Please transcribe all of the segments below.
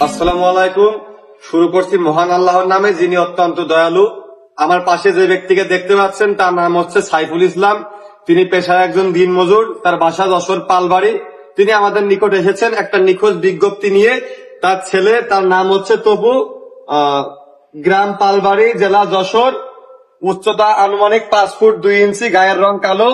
আসসালামু আলাইকুম। শুরু করছি মহান আল্লাহর নামে, যিনি অত্যন্ত দয়ালু। আমার পাশে যে ব্যক্তিকে দেখতে পাচ্ছেন তার নাম হচ্ছে সাইফুল ইসলাম। তিনি পেশায় একজন দিনমজুর, তার বাসা যশোর পালবাড়ি। তিনি আমাদের নিকট এসেছেন একটা নিখোঁজ বিজ্ঞপ্তি নিয়ে। তার ছেলে, তার নাম হচ্ছে তপু, গ্রাম পালবাড়ি, জেলা যশোর, উচ্চতা আনুমানিক 5 ফুট 2 ইঞ্চি, গায়ের রং কালো।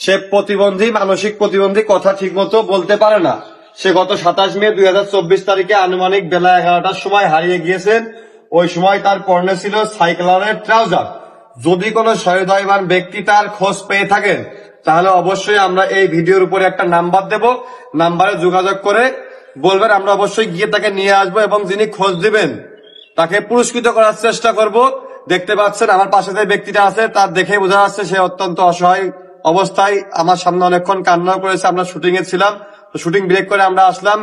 সে প্রতিবন্ধী, মানসিক প্রতিবন্ধী, কথা ঠিক মতো বলতে পারে না। সে গত 27 মে 2024 তারিখে আনুমানিক বেলা 11টার সময় হারিয়ে গিয়েছেন। ওই সময় তার পরনে ছিল ছাই কালারের ট্রাউজার। যদি কোনো সহৃদয়বান ব্যক্তি তার খোঁজ পেয়ে থাকেন তাহলে অবশ্যই আমরা এই ভিডিওর উপরে একটা নাম্বার দেব। নাম্বারে যোগাযোগ করে বলবেন, আমরা অবশ্যই গিয়ে তাকে নিয়ে আসবো এবং যিনি খোঁজ দিবেন তাকে পুরস্কৃত করার চেষ্টা করব। দেখতে পাচ্ছেন আমার পাশে যে ব্যক্তিটা আছে তার দেখে বোঝা যাচ্ছে সে অত্যন্ত অসহায় অবস্থায়। আমার সামনে অনেকক্ষণ কান্না করেছে। আমরা শুটিং এ ছিলাম, শুটিং ব্রেক করে আমরা আসলাম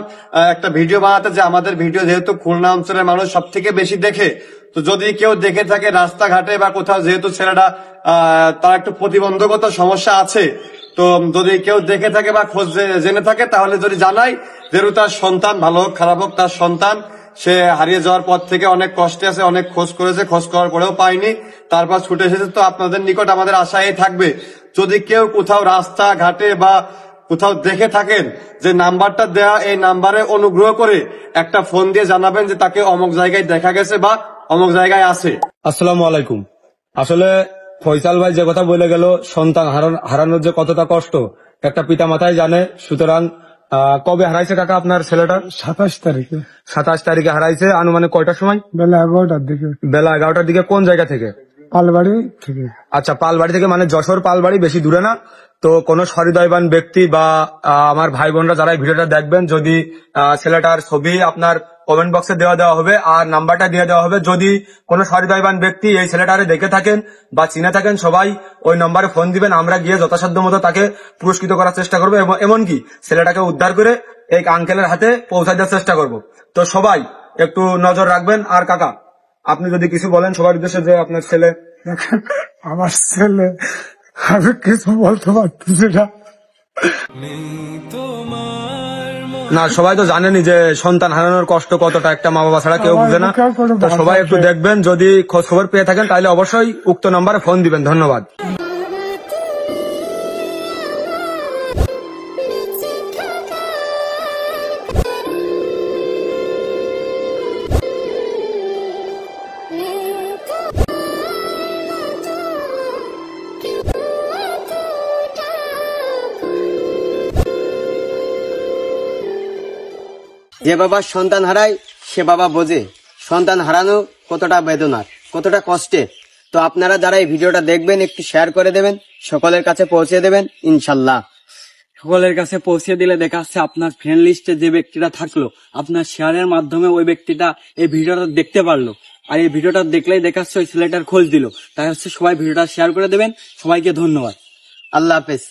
একটা ভিডিও বানাতে, যে আমাদের ভিডিও যেহেতু খুলনা অঞ্চলের মানুষ সব থেকে বেশি দেখে, তো যদি কেউ দেখে থাকে রাস্তাঘাটে বা কোথাও, যেহেতু ছেলেটা তার একটু প্রতিবন্ধকতা সমস্যা আছে, তো যদি কেউ দেখে থাকে বা খোঁজ জেনে থাকে তাহলে যদি জানাই, যেহেতু তার সন্তান, ভালো হোক খারাপ হোক তার সন্তান, সে হারিয়ে যাওয়ার পর থেকে অনেক কষ্টে আছে, অনেক খোঁজ করেছে, খোঁজ করার পরেও পাইনি, তারপর ছুটে এসেছে। তো আপনাদের নিকট আমাদের আশাই থাকবে, যদি কেউ কোথাও রাস্তা ঘাটে বা কোথাও দেখে থাকেন যে নাম্বারটা দেয়া, এই নাম্বারে অনুগ্রহ করে একটা ফোন দিয়ে জানাবেন যে তাকে অমুক জায়গায় দেখা গেছে বা অমুক জায়গায় আছে। আসসালামু আলাইকুম। আসলে ফয়সাল ভাই যে কথা বলে গেল, সন্তান হারানোর যে কতটা কষ্ট একটা পিতা মাতাই জানে। সুতরাং কবে হারাইছে কাকা আপনার ছেলেটা? 27 তারিখে। 27 তারিখে হারাইছে। আনুমানিক কয়টার সময়? বেলা 11টার দিকে। বেলা 11টার দিকে। কোন জায়গা থেকে? পালবাড়ি থেকে। আচ্ছা, পালবাড়ি থেকে, মানে যশোর পালবাড়ি, বেশি দূরে না। তো কোন সহৃদয়বান ব্যক্তি বা আমার ভাই বোনরা যারা এই ভিডিওটা দেখবেন, যদি ছেলেটার ছবি আপনার কমেন্ট বক্সে দেওয়া হবে আর নাম্বারটা দিয়ে দেওয়া হবে। যদি কোন সহৃদয়বান ব্যক্তি এই ছেলেটারে দেখে থাকেন বা চিনে থাকেন, সবাই ওই নম্বরে ফোন দিবেন। আমরা গিয়ে যথাসাধ্য মতো তাকে পুরস্কৃত করার চেষ্টা করবো এবং এমনকি ছেলেটাকে উদ্ধার করে এই আঙ্কেলের হাতে পৌঁছায় দেওয়ার চেষ্টা করব। তো সবাই একটু নজর রাখবেন। আর কাকা, আপনি যদি কিছু বলেন সবার উদ্দেশ্যে, যে আপনার ছেলে। দেখেন, আমার ছেলে, আমি কিছু বলতে পারতেছি না। না, সবাই তো জানেনি যে সন্তান হারানোর কষ্ট কতটা, একটা মা বাবা ছাড়া কেউ বুঝে না। তো সবাই একটু দেখবেন, যদি খোঁজ খবর পেয়ে থাকেন তাহলে অবশ্যই উক্ত নম্বরে ফোন দিবেন। ধন্যবাদ। যে বাবা সন্তান হারায় সে বাবা বোঝে সন্তান হারানো কতটা বেদনার, কতটা কষ্টের। তো আপনারা যারা এই ভিডিওটা দেখবেন একটু শেয়ার করে দেবেন, সকলের কাছে পৌঁছে দেবেন ইনশাল্লাহ। সকলের কাছে পৌঁছে দিলে দেখা যাচ্ছে আপনার ফ্রেন্ড লিস্টে যে ব্যক্তিটা থাকলো, আপনার শেয়ারের মাধ্যমে ওই ব্যক্তিটা এই ভিডিওটা দেখতে পারলো। আর এই ভিডিওটা দেখলেই দেখা যাচ্ছে ওই ছেলেটার খোঁজ দিল। তাই হচ্ছে সবাই ভিডিওটা শেয়ার করে দেবেন। সবাইকে ধন্যবাদ। আল্লাহ হাফেজ।